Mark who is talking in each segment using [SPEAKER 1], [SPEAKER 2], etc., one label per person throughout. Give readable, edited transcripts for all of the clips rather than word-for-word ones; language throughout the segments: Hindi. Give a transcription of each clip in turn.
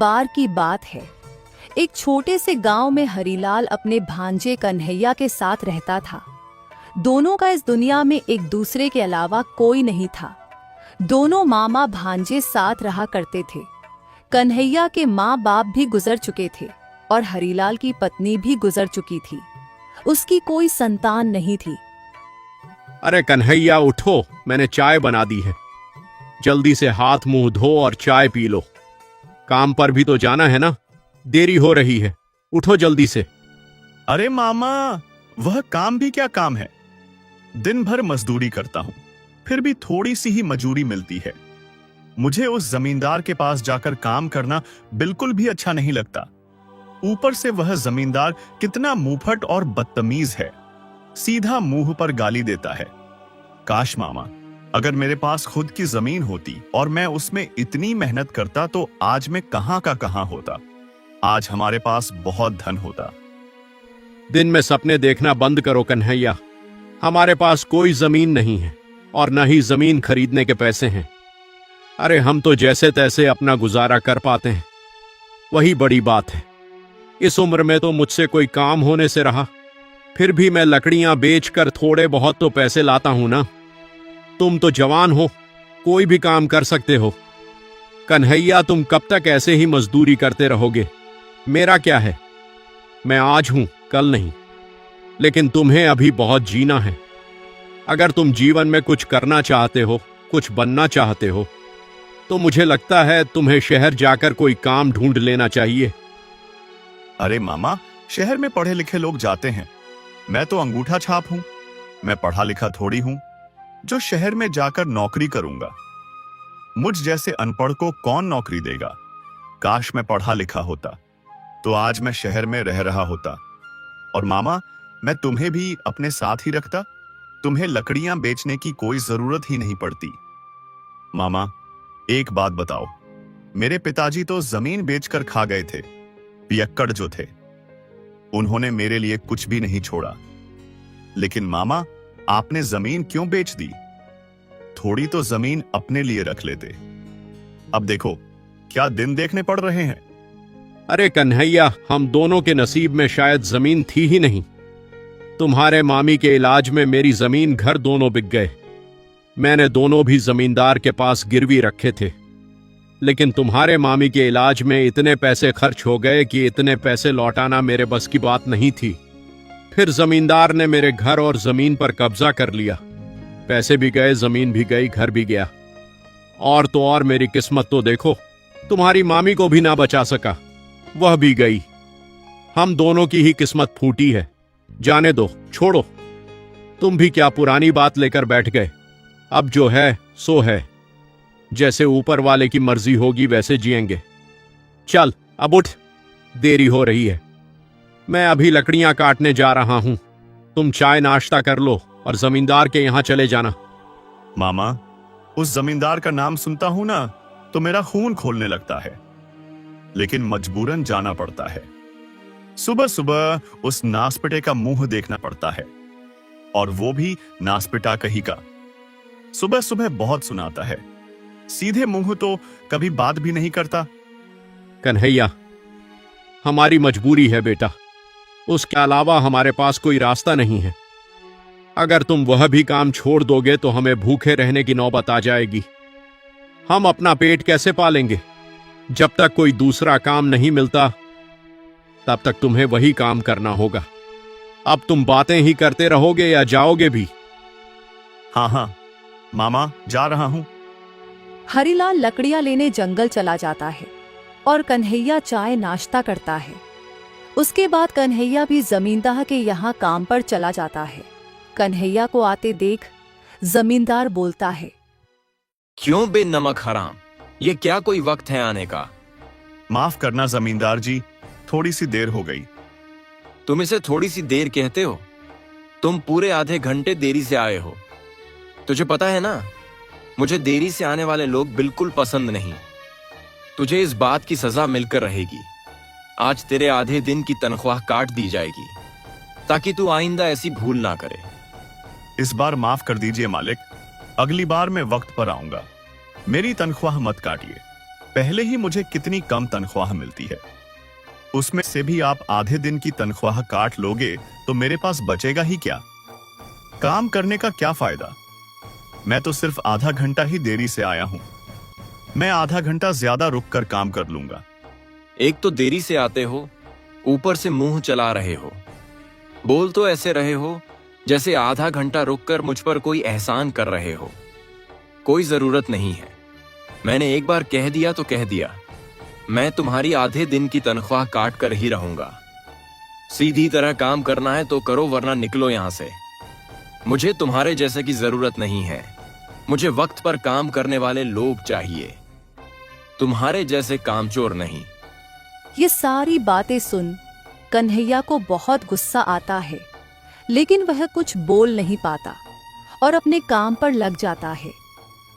[SPEAKER 1] बार की बात है। एक छोटे से गांव में हरीलाल अपने भांजे कन्हैया के साथ रहता था। दोनों का इस दुनिया में एक दूसरे के अलावा कोई नहीं था। दोनों मामा भांजे साथ रहा करते थे। कन्हैया के माँ बाप भी गुजर चुके थे और हरीलाल की पत्नी भी गुजर चुकी थी। उसकी कोई संतान नहीं थी।
[SPEAKER 2] अरे कन्हैया उठो, मैंने चाय बना दी है। जल्दी से हाथ मुंह धो और चाय पी लो। काम पर भी तो जाना है ना, देरी हो रही है। उठो जल्दी से।
[SPEAKER 3] अरे मामा, वह काम भी क्या काम है। दिन भर मजदूरी करता हूं, फिर भी थोड़ी सी ही मजूरी मिलती है। मुझे उस जमींदार के पास जाकर काम करना बिल्कुल भी अच्छा नहीं लगता। ऊपर से वह जमींदार कितना मुंहफट और बदतमीज है, सीधा मुंह पर गाली देता है। काश मामा, अगर मेरे पास खुद की जमीन होती और मैं उसमें इतनी मेहनत करता तो आज मैं कहां का कहां होता। आज हमारे पास बहुत धन होता।
[SPEAKER 2] दिन में सपने देखना बंद करो कन्हैया। हमारे पास कोई जमीन नहीं है और न ही जमीन खरीदने के पैसे हैं। अरे हम तो जैसे तैसे अपना गुजारा कर पाते हैं, वही बड़ी बात है। इस उम्र में तो मुझसे कोई काम होने से रहा, फिर भी मैं लकड़ियां बेचकर थोड़े बहुत तो पैसे लाता हूं ना। तुम तो जवान हो, कोई भी काम कर सकते हो। कन्हैया, तुम कब तक ऐसे ही मजदूरी करते रहोगे? मेरा क्या है, मैं आज हूं कल नहीं, लेकिन तुम्हें अभी बहुत जीना है। अगर तुम जीवन में कुछ करना चाहते हो, कुछ बनना चाहते हो, तो मुझे लगता है तुम्हें शहर जाकर कोई काम ढूंढ लेना चाहिए।
[SPEAKER 3] अरे मामा, शहर में पढ़े लिखे लोग जाते हैं, मैं तो अंगूठा छाप हूं। मैं पढ़ा लिखा थोड़ी हूं जो शहर में जाकर नौकरी करूंगा। मुझ जैसे अनपढ़ को कौन नौकरी देगा। काश मैं पढ़ा लिखा होता तो आज मैं शहर में रह रहा होता। और मामा, मैं तुम्हें भी अपने साथ ही रखता। तुम्हें लकड़ियां बेचने की कोई जरूरत ही नहीं पड़ती। मामा, एक बात बताओ, मेरे पिताजी तो जमीन बेचकर खा गए थे, पियक्कड़ जो थे। उन्होंने मेरे लिए कुछ भी नहीं छोड़ा। लेकिन मामा, आपने जमीन क्यों बेच दी? थोड़ी तो जमीन अपने लिए रख लेते। अब देखो, क्या दिन देखने पड़ रहे हैं।
[SPEAKER 2] अरे कन्हैया, हम दोनों के नसीब में शायद जमीन थी ही नहीं। तुम्हारे मामी के इलाज में मेरी जमीन घर दोनों बिक गए। मैंने दोनों भी जमींदार के पास गिरवी रखे थे, लेकिन तुम्हारे मामी के इलाज में इतने पैसे खर्च हो गए कि इतने पैसे लौटाना मेरे बस की बात नहीं थी। फिर जमींदार ने मेरे घर और जमीन पर कब्जा कर लिया। पैसे भी गए, जमीन भी गई, घर भी गया। और तो और मेरी किस्मत तो देखो, तुम्हारी मामी को भी ना बचा सका, वह भी गई। हम दोनों की ही किस्मत फूटी है। जाने दो, छोड़ो। तुम भी क्या पुरानी बात लेकर बैठ गए। अब जो है सो है, जैसे ऊपर वाले की मर्जी होगी वैसे जिएंगे। चल अब उठ, देरी हो रही है। मैं अभी लकड़ियां काटने जा रहा हूं। तुम चाय नाश्ता कर लो और जमींदार के यहां चले जाना।
[SPEAKER 3] मामा, उस जमींदार का नाम सुनता हूं ना तो मेरा खून खोलने लगता है, लेकिन मजबूरन जाना पड़ता है। सुबह सुबह उस नासपिटे का मुंह देखना पड़ता है, और वो भी नासपिटा कहीं का। सुबह सुबह बहुत सुनाता है, सीधे मुंह तो कभी बात भी नहीं करता।
[SPEAKER 2] कन्हैया, हमारी मजबूरी है बेटा, उसके अलावा हमारे पास कोई रास्ता नहीं है। अगर तुम वह भी काम छोड़ दोगे तो हमें भूखे रहने की नौबत आ जाएगी। हम अपना पेट कैसे पालेंगे? जब तक कोई दूसरा काम नहीं मिलता तब तक तुम्हें वही काम करना होगा। अब तुम बातें ही करते रहोगे या जाओगे भी?
[SPEAKER 3] हाँ हाँ मामा, जा रहा हूं।
[SPEAKER 1] हरीलाल लकड़ियां लेने जंगल चला जाता है और कन्हैया चाय नाश्ता करता है। उसके बाद कन्हैया भी जमींदार के यहाँ काम पर चला जाता है। कन्हैया को आते देख जमींदार बोलता है,
[SPEAKER 4] क्यों बे नमक हराम, ये क्या कोई वक्त है आने का?
[SPEAKER 3] माफ करना जमींदार जी, थोड़ी सी देर हो गई।
[SPEAKER 4] तुम इसे थोड़ी सी देर कहते हो? तुम पूरे आधे घंटे देरी से आए हो। तुझे पता है ना, मुझे देरी से आने वाले लोग बिल्कुल पसंद नहीं। तुझे इस बात की सजा मिलकर रहेगी। आज तेरे आधे दिन की तनख्वाह काट दी जाएगी ताकि तू आइंदा ऐसी भूल ना करे।
[SPEAKER 3] इस बार माफ कर दीजिए मालिक, अगली बार मैं वक्त पर आऊंगा। मेरी तनख्वाह मत काटिए। पहले ही मुझे कितनी कम तनख्वाह मिलती है, उसमें से भी आप आधे दिन की तनख्वाह काट लोगे तो मेरे पास बचेगा ही क्या? काम करने का क्या फायदा? मैं तो सिर्फ आधा घंटा ही देरी से आया हूं। मैं आधा घंटा ज्यादा रुक कर काम कर लूंगा।
[SPEAKER 4] एक तो देरी से आते हो, ऊपर से मुंह चला रहे हो। बोल तो ऐसे रहे हो जैसे आधा घंटा रुककर मुझ पर कोई एहसान कर रहे हो। कोई जरूरत नहीं है। मैंने एक बार कह दिया तो कह दिया। मैं तुम्हारी आधे दिन की तनख्वाह काट कर ही रहूंगा। सीधी तरह काम करना है तो करो, वरना निकलो यहां से। मुझे तुम्हारे जैसे की जरूरत नहीं है। मुझे वक्त पर काम करने वाले लोग चाहिए, तुम्हारे जैसे कामचोर नहीं।
[SPEAKER 1] ये सारी बातें सुन कन्हैया को बहुत गुस्सा आता है, लेकिन वह कुछ बोल नहीं पाता और अपने काम पर लग जाता है।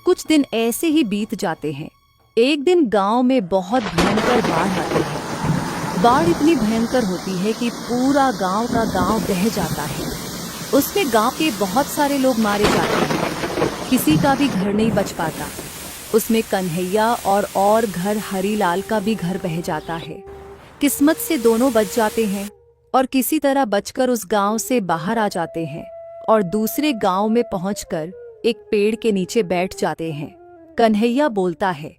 [SPEAKER 1] कुछ दिन ऐसे ही बीत जाते हैं। एक दिन गांव में बहुत भयंकर बाढ़ आती है। बाढ़ इतनी भयंकर होती है कि पूरा गांव का गांव बह जाता है। उसमें गांव के बहुत सारे लोग मारे जाते हैं। किसी का भी घर नहीं बच पाता। उसमें कन्हैया और घर हरीलाल का भी घर बह जाता है। किस्मत से दोनों बच जाते हैं और किसी तरह बचकर उस गांव से बाहर आ जाते हैं और दूसरे गांव में पहुंचकर एक पेड़ के नीचे बैठ जाते हैं। कन्हैया बोलता है,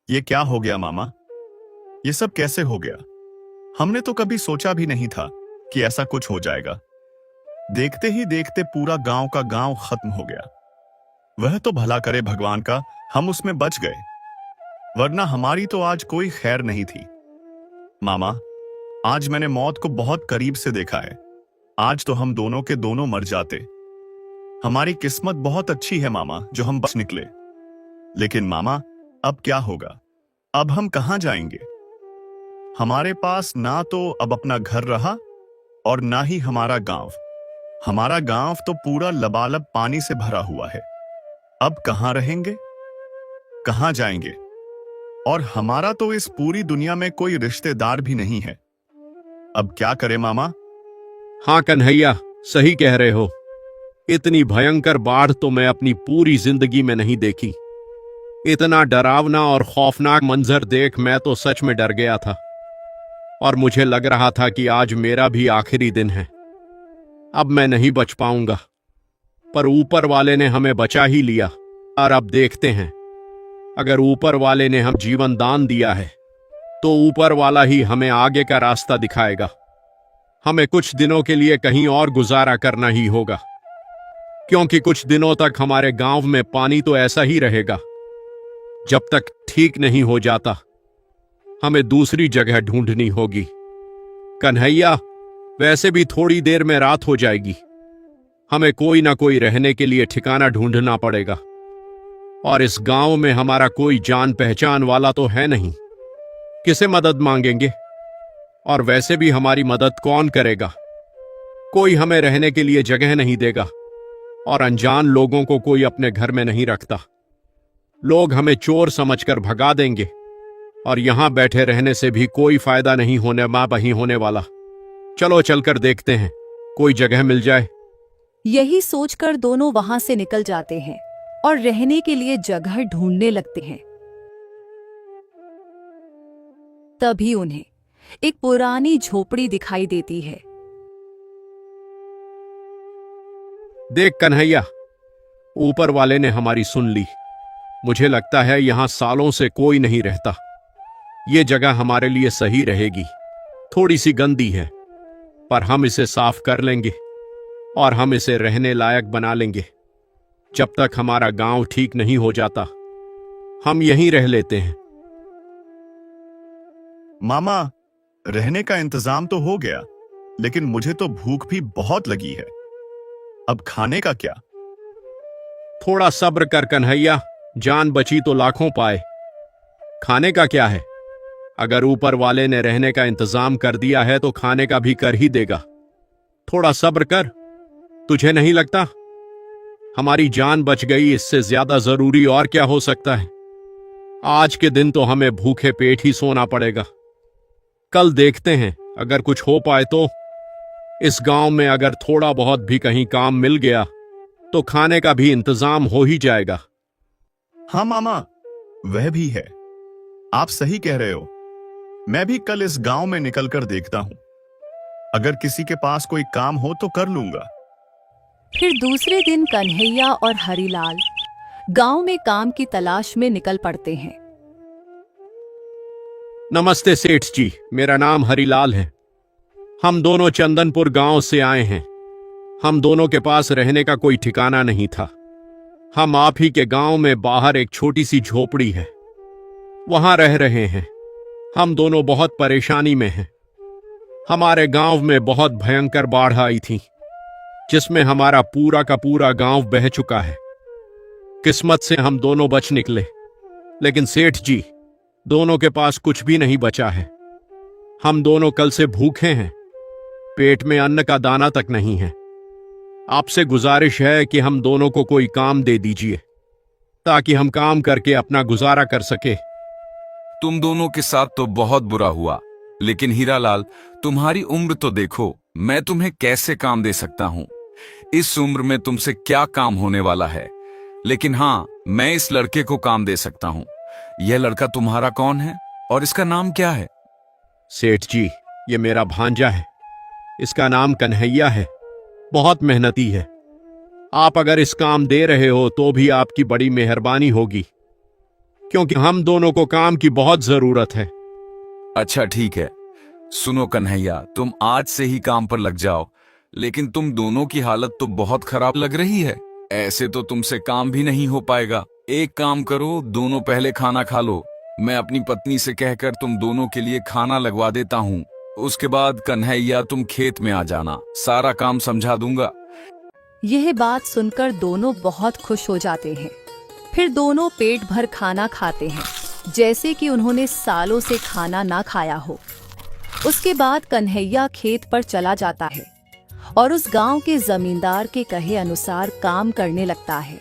[SPEAKER 3] ये क्या हो गया मामा? ये सब कैसे हो गया? हमने तो कभी सोचा भी नहीं था कि ऐसा कुछ हो जाएगा। देखते ही देखते पूरा गांव का गांव खत्म हो गया। वह तो भला करे भगवान का, हम उसमें बच गए, वरना हमारी तो आज कोई खैर नहीं थी। मामा, आज मैंने मौत को बहुत करीब से देखा है। आज तो हम दोनों के दोनों मर जाते। हमारी किस्मत बहुत अच्छी है मामा, जो हम बच निकले। लेकिन मामा, अब क्या होगा? अब हम कहां जाएंगे? हमारे पास ना तो अब अपना घर रहा और ना ही हमारा गांव। हमारा गांव तो पूरा लबालब पानी से भरा हुआ है। अब कहां रहेंगे, कहां जाएंगे? और हमारा तो इस पूरी दुनिया में कोई रिश्तेदार भी नहीं है। अब क्या करें मामा?
[SPEAKER 2] हाँ कन्हैया, सही कह रहे हो। इतनी भयंकर बाढ़ तो मैं अपनी पूरी जिंदगी में नहीं देखी। इतना डरावना और खौफनाक मंजर देख मैं तो सच में डर गया था और मुझे लग रहा था कि आज मेरा भी आखिरी दिन है। अब मैं नहीं बच पाऊंगा, पर ऊपर वाले ने हमें बचा ही लिया। और अब देखते हैं, अगर ऊपर वाले ने हम जीवन दान दिया है तो ऊपर वाला ही हमें आगे का रास्ता दिखाएगा। हमें कुछ दिनों के लिए कहीं और गुजारा करना ही होगा, क्योंकि कुछ दिनों तक हमारे गांव में पानी तो ऐसा ही रहेगा। जब तक ठीक नहीं हो जाता, हमें दूसरी जगह ढूंढनी होगी। कन्हैया, वैसे भी थोड़ी देर में रात हो जाएगी। हमें कोई ना कोई रहने के लिए ठिकाना ढूंढना पड़ेगा, और इस गांव में हमारा कोई जान पहचान वाला तो है नहीं। किसे मदद मांगेंगे? और वैसे भी हमारी मदद कौन करेगा? कोई हमें रहने के लिए जगह नहीं देगा, और अनजान लोगों को कोई अपने घर में नहीं रखता। लोग हमें चोर समझकर भगा देंगे, और यहां बैठे रहने से भी कोई फायदा नहीं होने वाला। चलो चलकर देखते हैं, कोई जगह मिल जाए।
[SPEAKER 1] यही सोचकर दोनों वहां से निकल जाते हैं और रहने के लिए जगह ढूंढने लगते हैं। तभी उन्हें एक पुरानी झोपड़ी दिखाई देती है।
[SPEAKER 2] देख कन्हैया, ऊपर वाले ने हमारी सुन ली। मुझे लगता है यहां सालों से कोई नहीं रहता। ये जगह हमारे लिए सही रहेगी। थोड़ी सी गंदी है, पर हम इसे साफ कर लेंगे और हम इसे रहने लायक बना लेंगे। जब तक हमारा गांव ठीक नहीं हो जाता, हम यहीं रह लेते हैं।
[SPEAKER 3] मामा, रहने का इंतजाम तो हो गया, लेकिन मुझे तो भूख भी बहुत लगी है। अब खाने का क्या?
[SPEAKER 2] थोड़ा सब्र कर कन्हैया, जान बची तो लाखों पाए। खाने का क्या है? अगर ऊपर वाले ने रहने का इंतजाम कर दिया है तो खाने का भी कर ही देगा। थोड़ा सब्र कर। तुझे नहीं लगता हमारी जान बच गई? इससे ज्यादा जरूरी और क्या हो सकता है? आज के दिन तो हमें भूखे पेट ही सोना पड़ेगा। कल देखते हैं, अगर कुछ हो पाए तो। इस गांव में अगर थोड़ा बहुत भी कहीं काम मिल गया तो खाने का भी इंतजाम हो ही जाएगा।
[SPEAKER 3] हाँ मामा, वह भी है। आप सही कह रहे हो। मैं भी कल इस गांव में निकलकर देखता हूं। अगर किसी के पास कोई काम हो तो कर लूंगा।
[SPEAKER 1] फिर दूसरे दिन कन्हैया और हरिलाल गांव में काम की तलाश में निकल पड़ते हैं।
[SPEAKER 2] नमस्ते सेठ जी, मेरा नाम हरिलाल है। हम दोनों चंदनपुर गांव से आए हैं। हम दोनों के पास रहने का कोई ठिकाना नहीं था। हम आप ही के गांव में बाहर एक छोटी सी झोपड़ी है, वहां रह रहे हैं। हम दोनों बहुत परेशानी में हैं। हमारे गांव में बहुत भयंकर बाढ़ आई थी, जिसमें हमारा पूरा का पूरा गांव बह चुका है। किस्मत से हम दोनों बच निकले, लेकिन सेठ जी, दोनों के पास कुछ भी नहीं बचा है। हम दोनों कल से भूखे हैं, पेट में अन्न का दाना तक नहीं है। आपसे गुजारिश है कि हम दोनों को कोई काम दे दीजिए, ताकि हम काम करके अपना गुजारा कर सके।
[SPEAKER 5] तुम दोनों के साथ तो बहुत बुरा हुआ, लेकिन हीरालाल, तुम्हारी उम्र तो देखो। मैं तुम्हें कैसे काम दे सकता हूं? इस उम्र में तुमसे क्या काम होने वाला है? लेकिन हाँ, मैं इस लड़के को काम दे सकता हूं। यह लड़का तुम्हारा कौन है और इसका नाम क्या है?
[SPEAKER 2] सेठ जी, ये मेरा भांजा है। इसका नाम कन्हैया है। बहुत मेहनती है। आप अगर इस काम दे रहे हो तो भी आपकी बड़ी मेहरबानी होगी, क्योंकि हम दोनों को काम की बहुत जरूरत है।
[SPEAKER 5] अच्छा ठीक है। सुनो कन्हैया, तुम आज से ही काम पर लग जाओ, लेकिन तुम दोनों की हालत तो बहुत खराब लग रही है। ऐसे तो तुमसे काम भी नहीं हो पाएगा। एक काम करो, दोनों पहले खाना खा लो। मैं अपनी पत्नी से कहकर तुम दोनों के लिए खाना लगवा देता हूँ। उसके बाद कन्हैया, तुम खेत में आ जाना, सारा काम समझा दूंगा।
[SPEAKER 1] यह बात सुनकर दोनों बहुत खुश हो जाते हैं। फिर दोनों पेट भर खाना खाते हैं, जैसे कि उन्होंने सालों से खाना ना खाया हो। उसके बाद कन्हैया खेत पर चला जाता है और उस गांव के जमींदार के कहे अनुसार काम करने लगता है,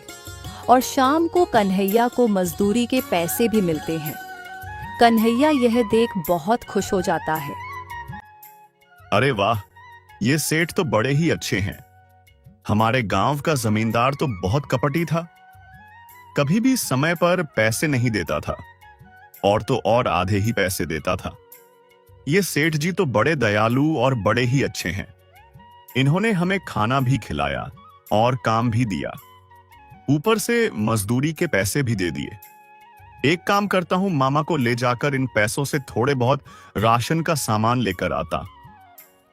[SPEAKER 1] और शाम को कन्हैया को मजदूरी के पैसे भी मिलते हैं। कन्हैया यह देख बहुत खुश हो जाता है।
[SPEAKER 3] अरे वाह, ये सेठ तो बड़े ही अच्छे हैं। हमारे गांव का जमींदार तो बहुत कपटी था, कभी भी समय पर पैसे नहीं देता था, और तो और आधे ही पैसे देता था। ये सेठ जी तो बड़े दयालु और बड़े ही अच्छे हैं। इन्होंने हमें खाना भी खिलाया और काम भी दिया, ऊपर से मजदूरी के पैसे भी दे दिए। एक काम करता हूं, मामा को ले जाकर इन पैसों से थोड़े बहुत राशन का सामान लेकर आता।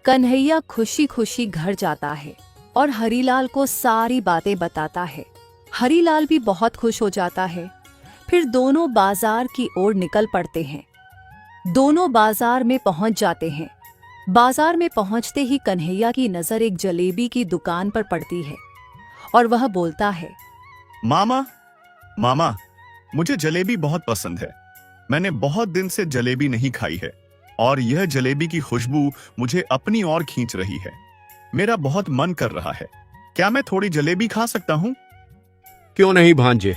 [SPEAKER 1] कन्हैया खुशी खुशी घर जाता है और हरीलाल को सारी बातें बताता है। हरीलाल भी बहुत खुश हो जाता है। फिर दोनों बाजार की ओर निकल पड़ते हैं। दोनों बाजार में पहुंच जाते हैं। बाजार में पहुंचते ही कन्हैया की नजर एक जलेबी की दुकान पर पड़ती है और वह बोलता है,
[SPEAKER 3] मामा, मामा, मुझे जलेबी बहुत पसंद है। मैंने बहुत दिन से जलेबी नहीं खाई है, और यह जलेबी की खुशबू मुझे अपनी ओर खींच रही है। मेरा बहुत मन कर रहा है। क्या मैं थोड़ी जलेबी खा सकता हूं?
[SPEAKER 2] क्यों नहीं भांजे,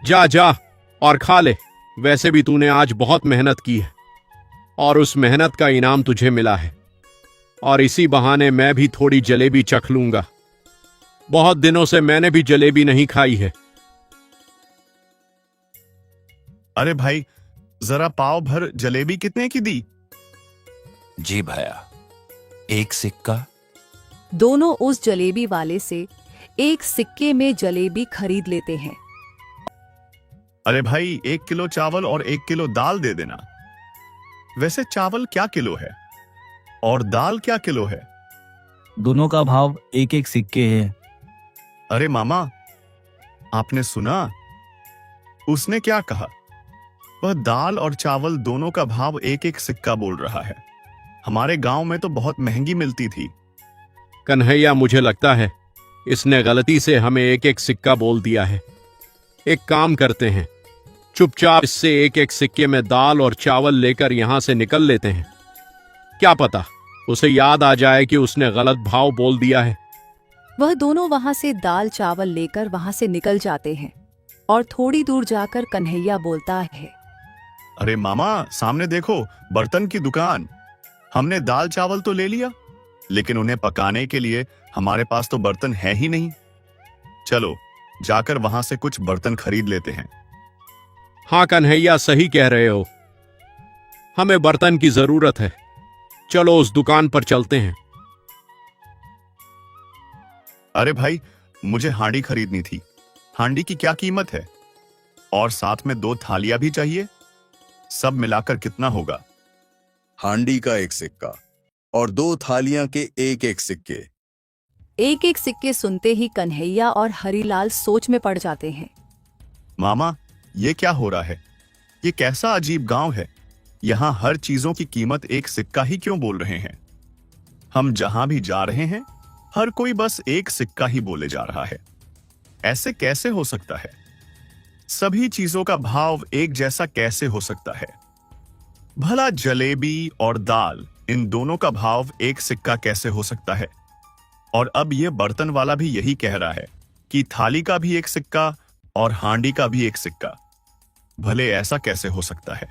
[SPEAKER 2] जा जा और खा ले। वैसे भी तूने आज बहुत मेहनत की है, और उस मेहनत का इनाम तुझे मिला है, और इसी बहाने मैं भी थोड़ी जलेबी चख लूंगा। बहुत दिनों से मैंने भी जलेबी नहीं खाई है।
[SPEAKER 3] अरे भाई, जरा पाव भर जलेबी कितने की दी?
[SPEAKER 5] जी भैया, 1 सिक्का।
[SPEAKER 1] दोनों उस जलेबी वाले से 1 सिक्के में जलेबी खरीद लेते हैं।
[SPEAKER 3] अरे भाई, 1 किलो चावल और 1 किलो दाल दे देना। वैसे चावल क्या किलो है और दाल क्या किलो है?
[SPEAKER 6] दोनों का भाव 1-1 सिक्के है।
[SPEAKER 3] अरे मामा, आपने सुना? उसने क्या कहा? वह दाल और चावल दोनों का भाव 1-1 सिक्का बोल रहा है। हमारे गांव में तो बहुत महंगी मिलती थी।
[SPEAKER 2] कन्हैया, मुझे लगता है इसने गलती से हमें 1-1 सिक्का बोल दिया है। एक काम करते हैं, चुपचाप इससे 1-1 सिक्के में दाल और चावल लेकर यहां से निकल लेते हैं। क्या पता उसे याद आ जाए कि उसने गलत भाव बोल दिया है।
[SPEAKER 1] वह दोनों वहां से दाल चावल लेकर वहां से निकल जाते हैं, और थोड़ी दूर जाकर कन्हैया बोलता है,
[SPEAKER 3] अरे मामा, सामने देखो, बर्तन की दुकान। हमने दाल चावल तो ले लिया, लेकिन उन्हें पकाने के लिए हमारे पास तो बर्तन है ही नहीं। चलो जाकर वहां से कुछ बर्तन खरीद लेते हैं।
[SPEAKER 2] हाँ कन्हैया, सही कह रहे हो। हमें बर्तन की जरूरत है। चलो उस दुकान पर चलते हैं।
[SPEAKER 3] अरे भाई, मुझे हांडी खरीदनी थी। हांडी की क्या कीमत है? और साथ में 2 थालियां भी चाहिए। सब मिलाकर कितना होगा?
[SPEAKER 7] हांडी का 1 सिक्का और 2 थालियां के 1-1 सिक्के।
[SPEAKER 1] एक एक सिक्के सुनते ही कन्हैया और हरीलाल सोच में पड़ जाते हैं।
[SPEAKER 3] मामा, ये क्या हो रहा है? ये कैसा अजीब गांव है? यहाँ हर चीजों की कीमत 1 सिक्का ही क्यों बोल रहे हैं? हम जहां भी जा रहे हैं, हर कोई बस 1 सिक्का ही बोले जा रहा है। ऐसे कैसे हो सकता है? सभी चीजों का भाव एक जैसा कैसे हो सकता है? भला जलेबी और दाल, इन दोनों का भाव 1 सिक्का कैसे हो सकता है? और अब ये बर्तन वाला भी यही कह रहा है कि थाली का भी 1 सिक्का और हांडी का भी 1 सिक्का। भले ऐसा कैसे हो सकता है?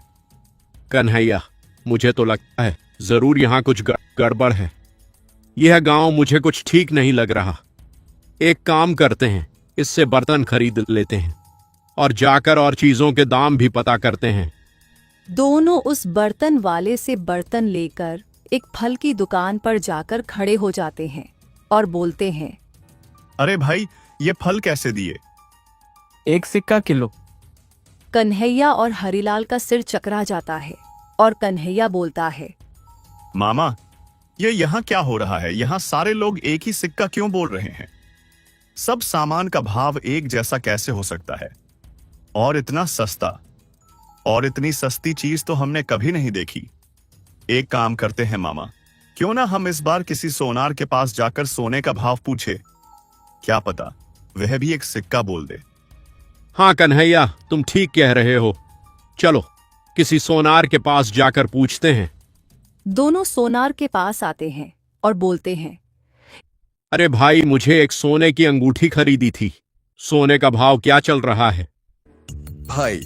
[SPEAKER 2] कन्हैया, मुझे तो लगता है जरूर यहाँ कुछ गड़बड़ है। यह गांव मुझे कुछ ठीक नहीं लग रहा। एक काम करते हैं, इससे बर्तन खरीद लेते हैं और जाकर और चीजों के दाम भी पता करते हैं।
[SPEAKER 1] दोनों उस बर्तन वाले से बर्तन लेकर एक फल की दुकान पर जाकर खड़े हो जाते हैं और बोलते हैं,
[SPEAKER 3] अरे भाई, ये फल कैसे दिए?
[SPEAKER 6] 1 सिक्का किलो।
[SPEAKER 1] कन्हैया और हरीलाल का सिर चकरा जाता है और कन्हैया बोलता है,
[SPEAKER 3] मामा, ये यहाँ क्या हो रहा है? यहाँ सारे लोग एक ही सिक्का क्यों बोल रहे हैं? सब सामान का भाव एक जैसा कैसे हो सकता है? और इतना सस्ता, और इतनी सस्ती चीज तो हमने कभी नहीं देखी। एक काम करते हैं मामा, क्यों ना हम इस बार किसी सोनार के पास जाकर सोने का भाव पूछे। क्या पता वह भी 1 सिक्का बोल दे।
[SPEAKER 2] हाँ कन्हैया, तुम ठीक कह रहे हो। चलो किसी सोनार के पास जाकर पूछते हैं।
[SPEAKER 1] दोनों सोनार के पास आते हैं और बोलते हैं,
[SPEAKER 2] अरे भाई, मुझे एक सोने की अंगूठी खरीदी थी। सोने का भाव क्या चल रहा है?
[SPEAKER 7] भाई,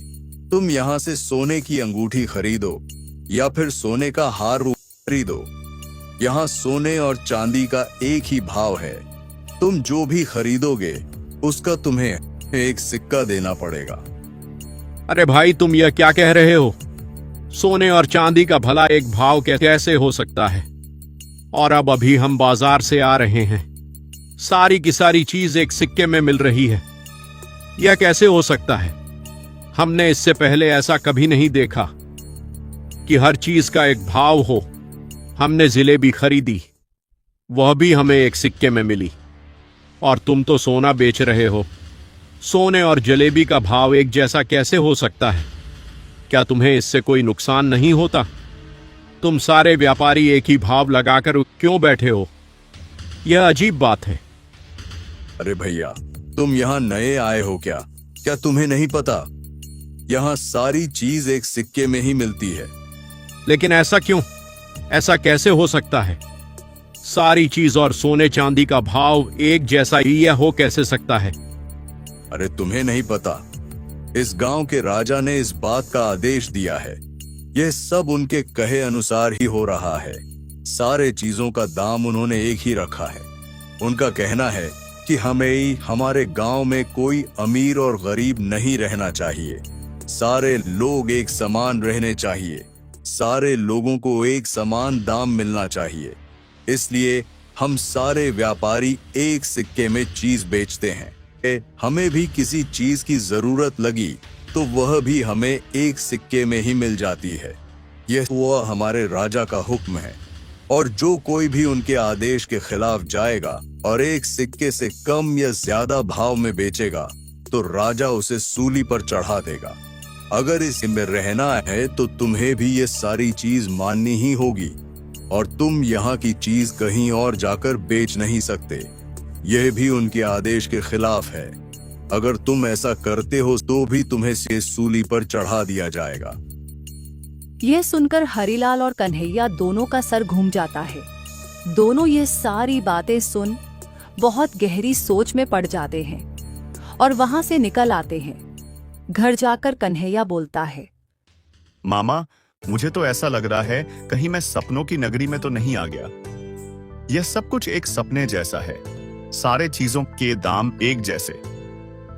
[SPEAKER 7] तुम यहाँ से सोने की अंगूठी खरीदो या फिर सोने का हार खरीदो। यहाँ सोने और चांदी का एक ही भाव है। तुम जो भी खरीदोगे उसका तुम्हें 1 सिक्का देना पड़ेगा।
[SPEAKER 2] अरे भाई, तुम यह क्या कह रहे हो? सोने और चांदी का भला एक भाव कैसे हो सकता है? और अब अभी हम बाजार से आ रहे हैं, सारी की सारी चीज 1 सिक्के में मिल रही है। यह कैसे हो सकता है? हमने इससे पहले ऐसा कभी नहीं देखा कि हर चीज का एक भाव हो। हमने जिलेबी खरीदी, वह भी हमें 1 सिक्के में मिली, और तुम तो सोना बेच रहे हो। सोने और जलेबी का भाव एक जैसा कैसे हो सकता है? क्या तुम्हें इससे कोई नुकसान नहीं होता? तुम सारे व्यापारी एक ही भाव लगाकर क्यों बैठे हो? यह अजीब बात है।
[SPEAKER 7] अरे भैया, तुम यहाँ नए आए हो क्या? क्या तुम्हें नहीं पता? यहाँ सारी चीज 1 सिक्के में ही मिलती है।
[SPEAKER 2] लेकिन ऐसा क्यों? ऐसा कैसे हो सकता है? सारी चीज और सोने चांदी का भाव एक जैसा ही यह हो कैसे सकता है?
[SPEAKER 7] अरे तुम्हें नहीं पता? इस गांव के राजा ने इस बात का आदेश दिया है। यह सब उनके कहे अनुसार ही हो रहा है। सारे चीजों का दाम उन्होंने एक ही रखा है। उनका कहना है कि हमें हमारे गांव में कोई अमीर और गरीब नहीं रहना चाहिए। सारे लोग एक समान रहने चाहिए। सारे लोगों को एक समान दाम मिलना चाहिए। इसलिए हम सारे व्यापारी 1 सिक्के में चीज बेचते हैं। हमें भी किसी चीज की जरूरत लगी तो वह भी हमें 1 सिक्के में ही मिल जाती है। यह वह हमारे राजा का हुक्म है, और जो कोई भी उनके आदेश के खिलाफ जाएगा और 1 सिक्के से कम या ज्यादा भाव में बेचेगा तो राजा उसे सूली पर चढ़ा देगा। अगर इसमें रहना है तो तुम्हें भी ये सारी चीज माननी ही होगी, और तुम यहाँ की चीज कहीं और जाकर बेच नहीं सकते। यह भी उनके आदेश के खिलाफ है। अगर तुम ऐसा करते हो तो भी तुम्हें सूली पर चढ़ा दिया जाएगा।
[SPEAKER 1] यह सुनकर हरीलाल और कन्हैया दोनों का सर घूम जाता है। दोनों ये सारी बातें सुन बहुत गहरी सोच में पड़ जाते हैं और वहां से निकल आते हैं। घर जाकर कन्हैया बोलता है,
[SPEAKER 3] मामा, मुझे तो ऐसा लग रहा है कहीं मैं सपनों की नगरी में तो नहीं आ गया। यह सब कुछ एक सपने जैसा है। सारे चीजों के दाम एक जैसे।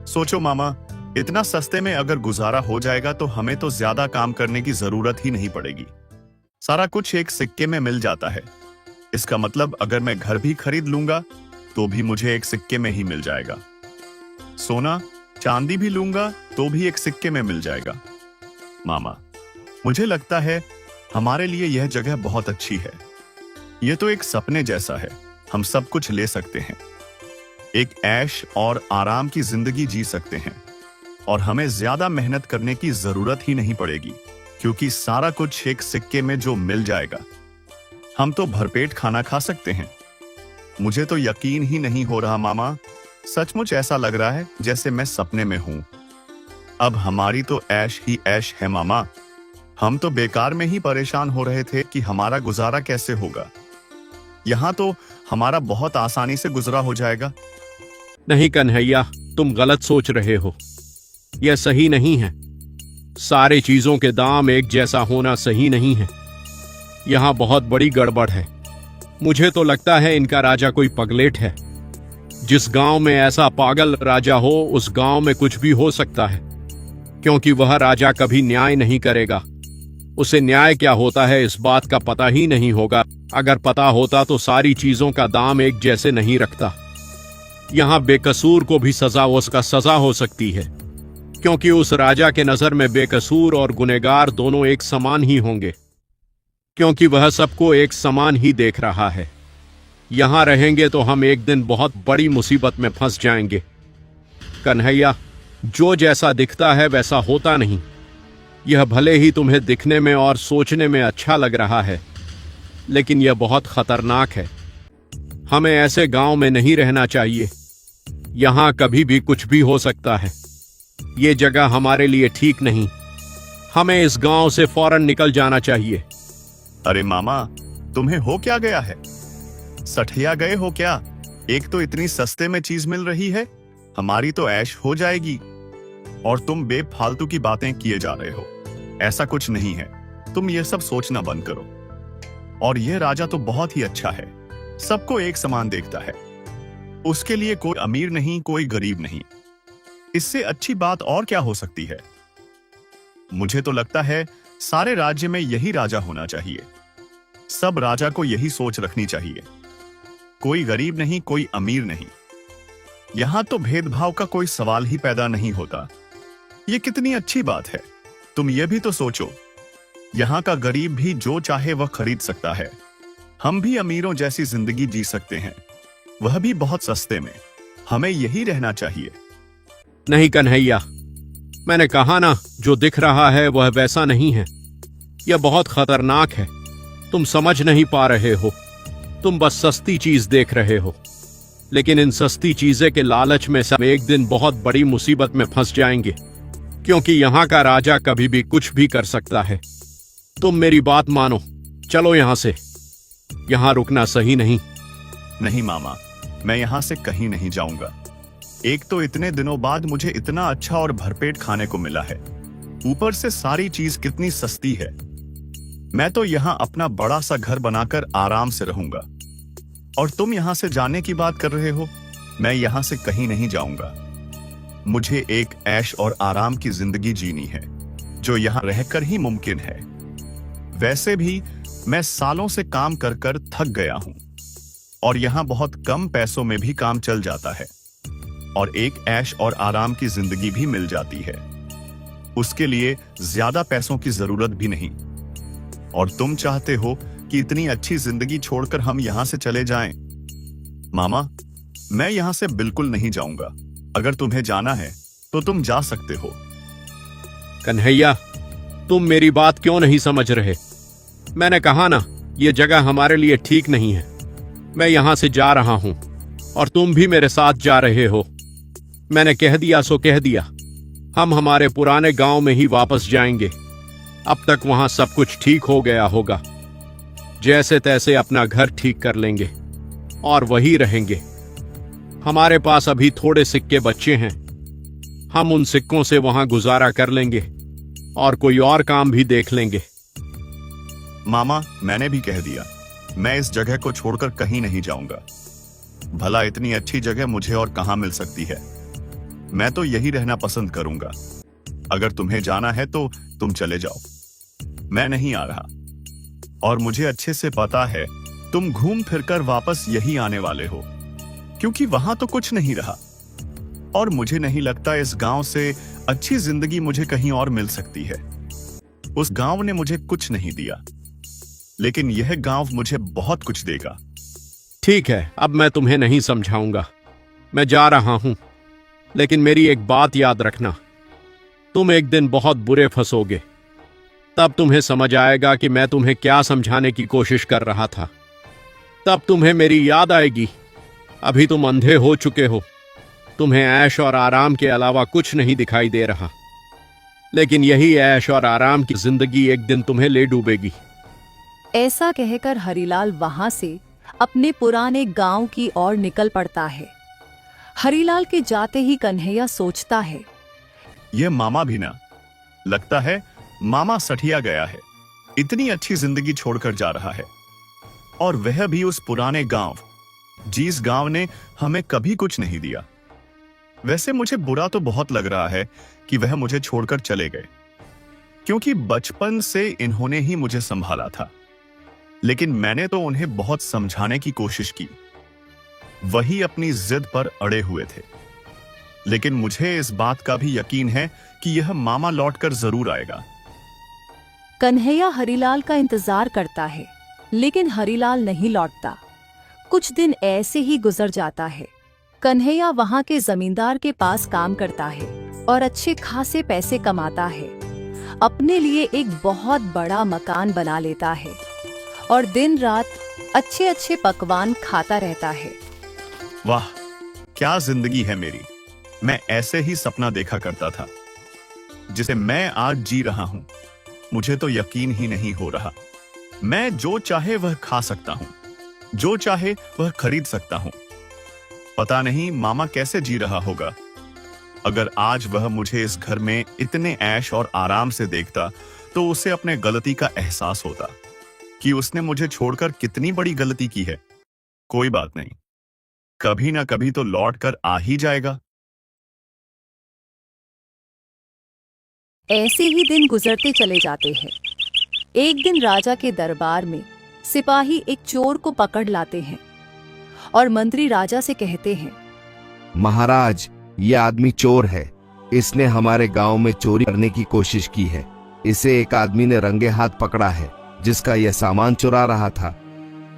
[SPEAKER 3] सोचो मामा, इतना सस्ते में अगर गुजारा हो जाएगा तो हमें तो ज्यादा काम करने की जरूरत ही नहीं पड़ेगी। सारा कुछ एक सिक्के में मिल जाता है। इसका मतलब अगर मैं घर भी खरीद लूंगा तो भी मुझे एक सिक्के में ही मिल जाएगा। सोना चांदी भी लूंगा तो भी एक सिक्के में मिल जाएगा। मामा, मुझे लगता है हमारे लिए यह जगह बहुत अच्छी है। यह तो एक सपने जैसा है। हम सब कुछ ले सकते हैं, एक ऐश और आराम की जिंदगी जी सकते हैं, और हमें ज्यादा मेहनत करने की जरूरत ही नहीं पड़ेगी, क्योंकि सारा कुछ एक सिक्के में जो मिल जाएगा। हम तो भरपेट खाना खा सकते हैं। मुझे तो यकीन ही नहीं हो रहा मामा, सचमुच ऐसा लग रहा है जैसे मैं सपने में हूं। अब हमारी तो ऐश ही ऐश है मामा। हम तो बेकार में ही परेशान हो रहे थे कि हमारा गुजारा कैसे होगा। यहाँ तो हमारा बहुत आसानी से गुजरा हो जाएगा।
[SPEAKER 2] नहीं कन्हैया, तुम गलत सोच रहे हो। यह सही नहीं है। सारे चीजों के दाम एक जैसा होना सही नहीं है। यहाँ बहुत बड़ी गड़बड़ है। मुझे तो लगता है इनका राजा कोई पगलेट है। जिस गांव में ऐसा पागल राजा हो, उस गांव में कुछ भी हो सकता है, क्योंकि वह राजा कभी न्याय नहीं करेगा। उसे न्याय क्या होता है इस बात का पता ही नहीं होगा। अगर पता होता तो सारी चीजों का दाम एक जैसे नहीं रखता। यहाँ बेकसूर को भी उसका सजा हो सकती है, क्योंकि उस राजा के नजर में बेकसूर और गुनहगार दोनों एक समान ही होंगे, क्योंकि वह सबको एक समान ही देख रहा है। यहाँ रहेंगे तो हम एक दिन बहुत बड़ी मुसीबत में फंस जाएंगे। कन्हैया, जो जैसा दिखता है वैसा होता नहीं। यह भले ही तुम्हें दिखने में और सोचने में अच्छा लग रहा है, लेकिन यह बहुत खतरनाक है। हमें ऐसे गांव में नहीं रहना चाहिए। यहाँ कभी भी कुछ भी हो सकता है। ये जगह हमारे लिए ठीक नहीं। हमें इस गांव से फौरन निकल जाना चाहिए।
[SPEAKER 3] अरे मामा, तुम्हें हो क्या गया है? सठिया गए हो क्या? एक तो इतनी सस्ते में चीज मिल रही है, हमारी तो ऐश हो जाएगी, और तुम बेफालतू की बातें किए जा रहे हो। ऐसा कुछ नहीं है। तुम ये सब सोचना बंद करो। और यह राजा तो बहुत ही अच्छा है, सबको एक समान देखता है। उसके लिए कोई अमीर नहीं, कोई गरीब नहीं। इससे अच्छी बात और क्या हो सकती है? मुझे तो लगता है सारे राज्य में यही राजा होना चाहिए। सब राजा को यही सोच रखनी चाहिए। कोई गरीब नहीं, कोई अमीर नहीं। यहां तो भेदभाव का कोई सवाल ही पैदा नहीं होता। यह कितनी अच्छी बात है। तुम यह भी तो सोचो, यहां का गरीब भी जो चाहे वह खरीद सकता है। हम भी अमीरों जैसी जिंदगी जी सकते हैं, वह भी बहुत सस्ते में। हमें यही रहना चाहिए।
[SPEAKER 2] नहीं कन्हैया, मैंने कहा ना, जो दिख रहा है वह वैसा नहीं है। यह बहुत खतरनाक है। तुम समझ नहीं पा रहे हो। तुम बस सस्ती चीज देख रहे हो, लेकिन इन सस्ती चीजें के लालच में सब एक दिन बहुत बड़ी मुसीबत में फंस जाएंगे, क्योंकि यहाँ का राजा कभी भी कुछ भी कर सकता है। तुम मेरी बात मानो, चलो यहां से। यहां रुकना सही नहीं।
[SPEAKER 3] नहीं मामा, मैं यहां से कहीं नहीं जाऊंगा। एक तो इतने दिनों बाद मुझे इतना अच्छा और भरपेट खाने को मिला है, ऊपर से सारी चीज कितनी सस्ती है। मैं तो यहां अपना बड़ा सा घर बनाकर आराम से रहूंगा, और तुम यहां से जाने की बात कर रहे हो। मैं यहां से कहीं नहीं जाऊंगा। मुझे एक ऐश और आराम की जिंदगी जीनी है, जो यहां रहकर ही मुमकिन है। वैसे भी मैं सालों से काम कर कर थक गया हूं, और यहां बहुत कम पैसों में भी काम चल जाता है, और एक ऐश और आराम की जिंदगी भी मिल जाती है। उसके लिए ज्यादा पैसों की जरूरत भी नहीं। और तुम चाहते हो कि इतनी अच्छी जिंदगी छोड़कर हम यहां से चले जाएं? मामा, मैं यहां से बिल्कुल नहीं जाऊंगा। अगर तुम्हें जाना है तो तुम जा सकते हो।
[SPEAKER 2] कन्हैया, तुम मेरी बात क्यों नहीं समझ रहे? मैंने कहा ना, यह जगह हमारे लिए ठीक नहीं है। मैं यहां से जा रहा हूं, और तुम भी मेरे साथ जा रहे हो। मैंने कह दिया सो कह दिया। हम हमारे पुराने गांव में ही वापस जाएंगे। अब तक वहां सब कुछ ठीक हो गया होगा। जैसे तैसे अपना घर ठीक कर लेंगे और वही रहेंगे। हमारे पास अभी थोड़े सिक्के बच्चे हैं। हम उन सिक्कों से वहां गुजारा कर लेंगे और कोई और काम भी देख लेंगे।
[SPEAKER 3] मामा, मैंने भी कह दिया, मैं इस जगह को छोड़कर कहीं नहीं जाऊंगा। भला इतनी अच्छी जगह मुझे और कहां मिल सकती है? मैं तो यही रहना पसंद करूंगा। अगर तुम्हें जाना है तो तुम चले जाओ, मैं नहीं आ रहा। और मुझे अच्छे से पता है तुम घूम फिरकर वापस यही आने वाले हो, क्योंकि वहां तो कुछ नहीं रहा और मुझे नहीं लगता इस गांव से अच्छी जिंदगी मुझे कहीं और मिल सकती है। उस गांव ने मुझे कुछ नहीं दिया, लेकिन यह गांव मुझे बहुत कुछ देगा।
[SPEAKER 2] ठीक है, अब मैं तुम्हें नहीं समझाऊंगा, मैं जा रहा हूं। लेकिन मेरी एक बात याद रखना, तुम एक दिन बहुत बुरे फंसोगे। तब तुम्हें समझ आएगा कि मैं तुम्हें क्या समझाने की कोशिश कर रहा था। तब तुम्हें मेरी याद आएगी। अभी तुम अंधे हो चुके हो, तुम्हें ऐश और आराम के अलावा कुछ नहीं दिखाई दे रहा, लेकिन यही ऐश और आराम की जिंदगी एक दिन तुम्हें ले डूबेगी।
[SPEAKER 1] ऐसा कहकर हरीलाल वहां से अपने पुराने गांव की ओर निकल पड़ता है। हरीलाल के जाते ही कन्हैया सोचता है,
[SPEAKER 3] यह मामा भी ना, लगता है मामा सठिया गया है, इतनी अच्छी जिंदगी छोड़कर जा रहा है, और वह भी उस पुराने गांव, जिस गांव ने हमें कभी कुछ नहीं दिया। वैसे मुझे बुरा तो बहुत लग रहा है कि वह मुझे छोड़कर चले गए, क्योंकि बचपन से इन्होंने ही मुझे संभाला था। लेकिन मैंने तो उन्हें बहुत समझाने की कोशिश की, वही अपनी जिद पर अड़े हुए थे। लेकिन मुझे इस बात का भी यकीन है कि यह मामा लौटकर जरूर आएगा।
[SPEAKER 1] कन्हैया हरीलाल का इंतजार करता है, लेकिन हरीलाल नहीं लौटता। कुछ दिन ऐसे ही गुजर जाता है। कन्हैया वहां के जमींदार के पास काम करता है और अच्छे खासे पैसे कमाता है। अपने लिए एक बहुत बड़ा मकान बना लेता है और दिन रात अच्छे अच्छे पकवान खाता रहता है।
[SPEAKER 3] वाह, क्या जिंदगी है मेरी। मैं ऐसे ही सपना देखा करता था, जिसे मैं आज जी रहा हूं। मुझे तो यकीन ही नहीं हो रहा। मैं जो चाहे वह खा सकता हूं, जो चाहे वह खरीद सकता हूं। पता नहीं मामा कैसे जी रहा होगा। अगर आज वह मुझे इस घर में इतने ऐश और आराम से देखता, तो उसे अपने गलती का एहसास होता कि उसने मुझे छोड़कर कितनी बड़ी गलती की है। कोई बात नहीं, कभी ना कभी तो लौट कर आ ही जाएगा।
[SPEAKER 1] ऐसे ही दिन गुजरते चले जाते हैं। एक दिन राजा के दरबार में सिपाही एक चोर को पकड़ लाते हैं और मंत्री राजा से कहते हैं,
[SPEAKER 8] महाराज, ये आदमी चोर है। इसने हमारे गांव में चोरी करने की कोशिश की है। इसे एक आदमी ने रंगे हाथ पकड़ा है, जिसका यह सामान चुरा रहा था।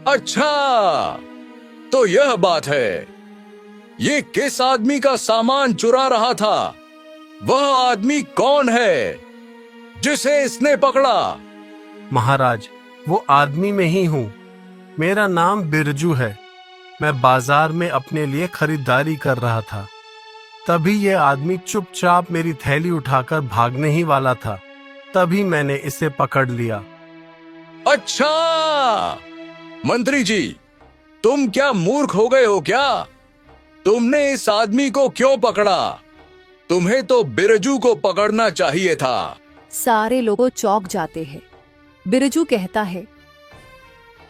[SPEAKER 5] अच्छा, तो यह बात है। ये किस आदमी का सामान चुरा रहा था? वह आदमी कौन है जिसे इसने पकड़ा?
[SPEAKER 6] महाराज, वो आदमी में ही हूँ। मेरा नाम बिरजू है। मैं बाजार में अपने लिए खरीदारी कर रहा था। तभी यह आदमी चुपचाप मेरी थैली उठाकर भागने ही वाला था। तभी मैंने इसे पकड़ लिया।
[SPEAKER 5] अच्छा, मंत्री जी, तुम क्या मूर्ख हो गए हो क्या? तुमने इस आदमी को क्यों पकड़ा? तुम्हें तो बिरजू को पकड़ना चाहिए था।
[SPEAKER 1] सारे लोग चौंक जाते हैं। बिरजू कहता है,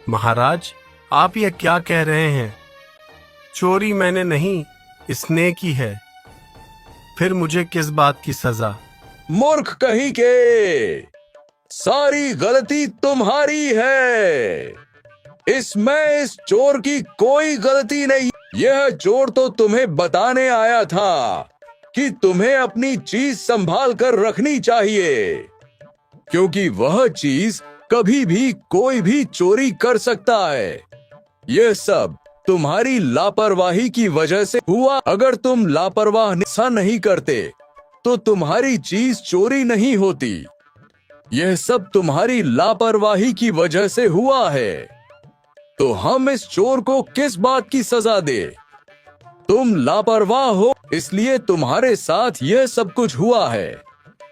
[SPEAKER 6] महाराज, आप यह क्या कह रहे हैं? चोरी मैंने नहीं, इसने की है। फिर मुझे किस बात की सजा?
[SPEAKER 5] मूर्ख कहीं के, सारी गलती तुम्हारी है। इसमें इस चोर की कोई गलती नहीं। यह चोर तो तुम्हें बताने आया था कि तुम्हें अपनी चीज संभाल कर रखनी चाहिए, क्योंकि वह चीज कभी भी कोई भी चोरी कर सकता है। यह सब तुम्हारी लापरवाही की वजह से हुआ। अगर तुम लापरवाह ऐसा नहीं करते तो तुम्हारी चीज चोरी नहीं होती। यह सब तुम्हारी लापरवाही की वजह से हुआ है। तो हम इस चोर को किस बात की सजा दे? तुम लापरवाह हो, इसलिए तुम्हारे साथ यह सब कुछ हुआ है,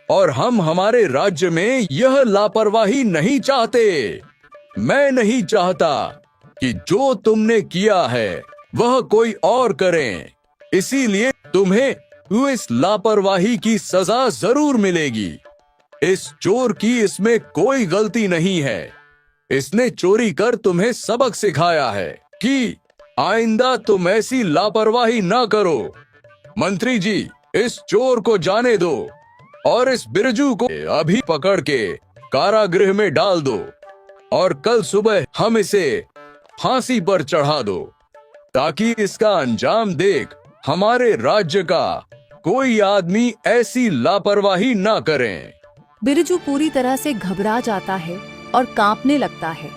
[SPEAKER 5] और हम हमारे राज्य में यह लापरवाही नहीं चाहते। मैं नहीं चाहता कि जो तुमने किया है वह कोई और करें। इसीलिए तुम्हें इस लापरवाही की सजा जरूर मिलेगी। इस चोर की इसमें कोई गलती नहीं है। इसने चोरी कर तुम्हें सबक सिखाया है कि आइंदा तुम ऐसी लापरवाही ना करो। मंत्री जी, इस चोर को जाने दो और इस बिरजू को अभी पकड़ के कारागृह में डाल दो। और कल सुबह हम इसे फांसी पर चढ़ा दो, ताकि इसका अंजाम देख हमारे राज्य का कोई आदमी ऐसी लापरवाही ना करे।
[SPEAKER 1] बिरजू पूरी तरह से घबरा जाता है और कांपने लगता है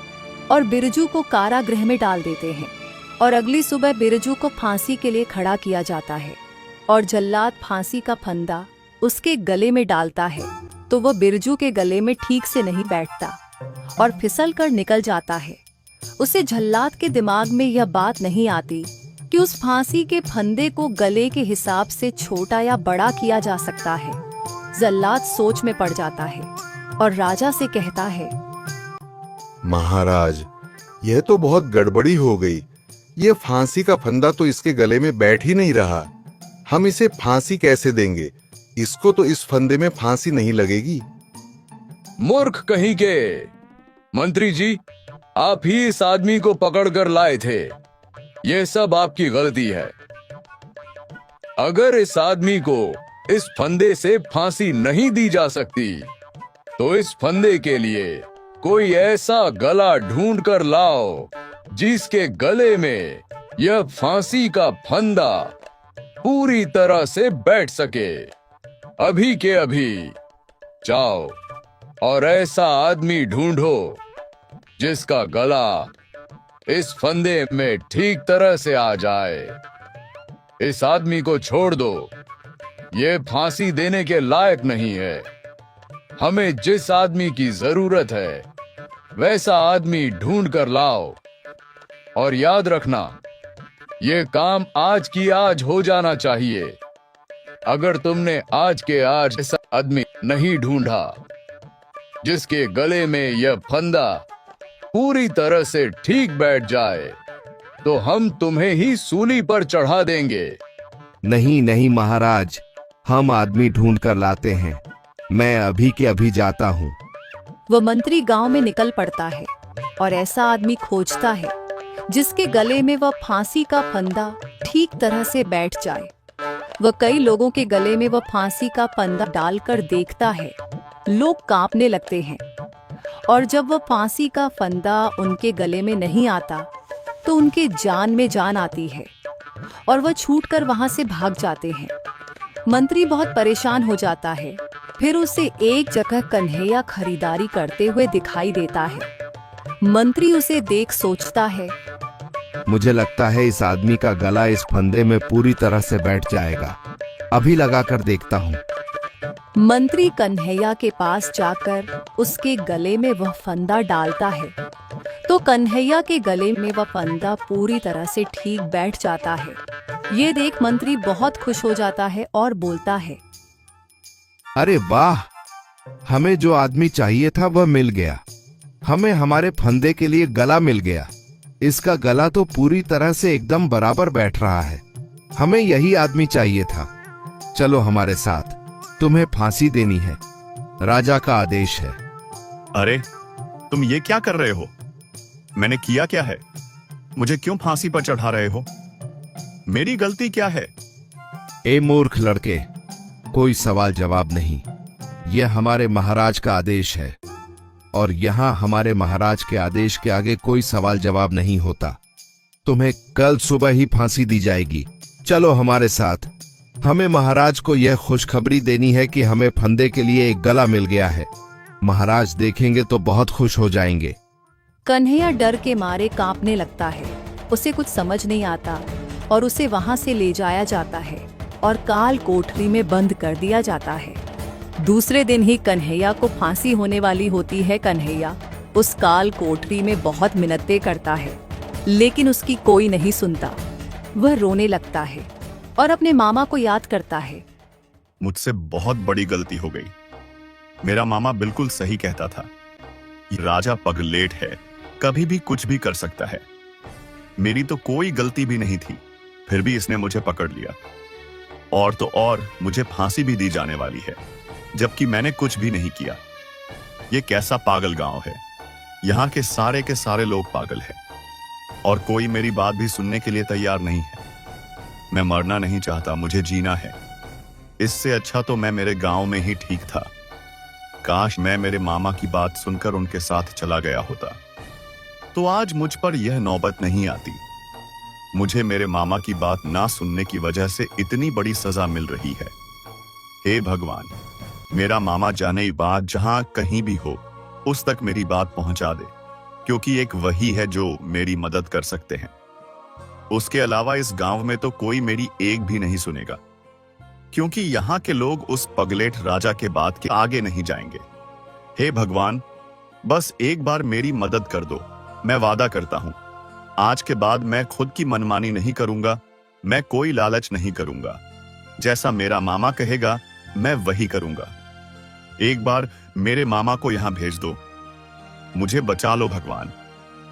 [SPEAKER 1] और बिरजू को कारागृह में डाल देते हैं। और अगली सुबह बिरजू को फांसी के लिए खड़ा किया जाता है और जल्लाद फांसी का फंदा उसके गले में डालता है तो वह बिरजू के गले में ठीक से नहीं बैठता और फिसल कर निकल जाता है। उसे जल्लाद के दिमाग में यह बात नहीं आती कि उस फांसी के फंदे को गले के हिसाब से छोटा या बड़ा किया जा सकता है। जल्लाद सोच में पड़ जाता है और राजा से कहता है,
[SPEAKER 9] महाराज, यह तो बहुत गड़बड़ी हो गई। यह फांसी का फंदा तो इसके गले में बैठ ही नहीं रहा। हम इसे फांसी कैसे देंगे? इसको तो इस फंदे में फांसी नहीं लगेगी।
[SPEAKER 5] मूर्ख कहीं के! मंत्री जी, आप ही इस आदमी को पकड़ कर लाए थे। यह सब आपकी गलती है। अगर इस आदमी को इस फंदे से फांसी नहीं दी जा सकती, तो इस फंदे के लिए कोई ऐसा गला ढूंढ कर लाओ जिसके गले में यह फांसी का फंदा पूरी तरह से बैठ सके। अभी के अभी जाओ और ऐसा आदमी ढूंढो जिसका गला इस फंदे में ठीक तरह से आ जाए। इस आदमी को छोड़ दो, ये फांसी देने के लायक नहीं है। हमें जिस आदमी की जरूरत है वैसा आदमी ढूंढ कर लाओ। और याद रखना, ये काम आज की आज हो जाना चाहिए। अगर तुमने आज के आज ऐसा आदमी नहीं ढूंढा जिसके गले में यह फंदा पूरी तरह से ठीक बैठ जाए, तो हम तुम्हें ही सूली पर चढ़ा देंगे।
[SPEAKER 8] नहीं नहीं महाराज, हम आदमी ढूंढ कर लाते हैं। मैं अभी के अभी जाता हूँ।
[SPEAKER 1] वह मंत्री गांव में निकल पड़ता है और ऐसा आदमी खोजता है जिसके गले में वह फांसी का फंदा ठीक तरह से बैठ जाए। वह कई लोगों के गले में वह फांसी का फंदा डालकर देखता है। लोग कांपने लगते हैं और जब वह फांसी का फंदा उनके गले में नहीं आता तो उनके जान में जान आती है और वह छूटकर वहां से भाग जाते हैं। मंत्री बहुत परेशान हो जाता है। फिर उसे एक जगह कन्हैया खरीदारी करते हुए दिखाई देता है। मंत्री उसे देख सोचता है,
[SPEAKER 8] मुझे लगता है इस आदमी का गला इस फंदे में पूरी तरह से बैठ जाएगा। अभी लगा कर देखता हूँ।
[SPEAKER 1] मंत्री कन्हैया के पास जाकर उसके गले में वह फंदा डालता है तो कन्हैया के गले में वह फंदा पूरी तरह से ठीक बैठ जाता है। ये देख मंत्री बहुत खुश हो जाता है और बोलता है,
[SPEAKER 8] अरे वाह, हमें जो आदमी चाहिए था वह मिल गया। हमें हमारे फंदे के लिए गला मिल गया। इसका गला तो पूरी तरह से एकदम बराबर बैठ रहा है। हमें यही आदमी चाहिए था। चलो हमारे साथ, तुम्हें फांसी देनी है। राजा का आदेश है।
[SPEAKER 3] अरे, तुम ये क्या कर रहे हो? मैंने किया क्या है? मुझे क्यों फांसी पर चढ़ा रहे हो? मेरी गलती क्या है?
[SPEAKER 8] ए मूर्ख लड़के, कोई सवाल जवाब नहीं। यह हमारे महाराज का आदेश है और यहाँ हमारे महाराज के आदेश के आगे कोई सवाल जवाब नहीं होता। तुम्हें कल सुबह ही फांसी दी जाएगी। चलो हमारे साथ। हमें महाराज को यह खुशखबरी देनी है कि हमें फंदे के लिए एक गला मिल गया है। महाराज देखेंगे तो बहुत खुश हो जाएंगे।
[SPEAKER 1] कन्हैया डर के मारे कांपने लगता है। उसे कुछ समझ नहीं आता और उसे वहां से ले जाया जाता है और काल कोठरी में बंद कर दिया जाता है। दूसरे दिन ही कन्हैया को फांसी होने वाली होती है। कन्हैया उस काल कोठरी में बहुत मिन्नतें करता है, लेकिन उसकी कोई नहीं सुनता। वह रोने लगता है और अपने मामा को याद करता है।
[SPEAKER 3] मुझसे बहुत बड़ी गलती हो गई। मेरा मामा बिल्कुल सही कहता था। ये राजा पगलेट है, कभी भी कुछ भी कर सकता है। मेरी तो कोई गलती भी नहीं थी, फिर भी इसने मुझे पकड़ लिया। और तो और मुझे फांसी भी दी जाने वाली है, जबकि मैंने कुछ भी नहीं किया। ये कैसा पागल गांव है। यहाँ के सारे लोग पागल हैं और कोई मेरी बात भी सुनने के लिए तैयार नहीं है। मैं मरना नहीं चाहता, मुझे जीना है। इससे अच्छा तो मैं मेरे गांव में ही ठीक था। काश मैं मेरे मामा की बात सुनकर उनके साथ चला गया होता, तो आज मुझ पर यह नौबत नहीं आती। मुझे मेरे मामा की बात ना सुनने की वजह से इतनी बड़ी सजा मिल रही है। हे भगवान, मेरा मामा जाने बाद जहां कहीं भी हो, उस तक मेरी बात पहुंचा दे, क्योंकि एक वही है जो मेरी मदद कर सकते हैं। उसके अलावा इस गांव में तो कोई मेरी एक भी नहीं सुनेगा, क्योंकि यहाँ के लोग उस पगलेट राजा के बात के आगे नहीं जाएंगे। हे भगवान, बस एक बार मेरी मदद कर दो। मैं वादा करता हूं, आज के बाद मैं खुद की मनमानी नहीं करूंगा, मैं कोई लालच नहीं करूंगा। जैसा मेरा मामा कहेगा मैं वही करूंगा। एक बार मेरे मामा को यहां भेज दो। मुझे बचा लो भगवान,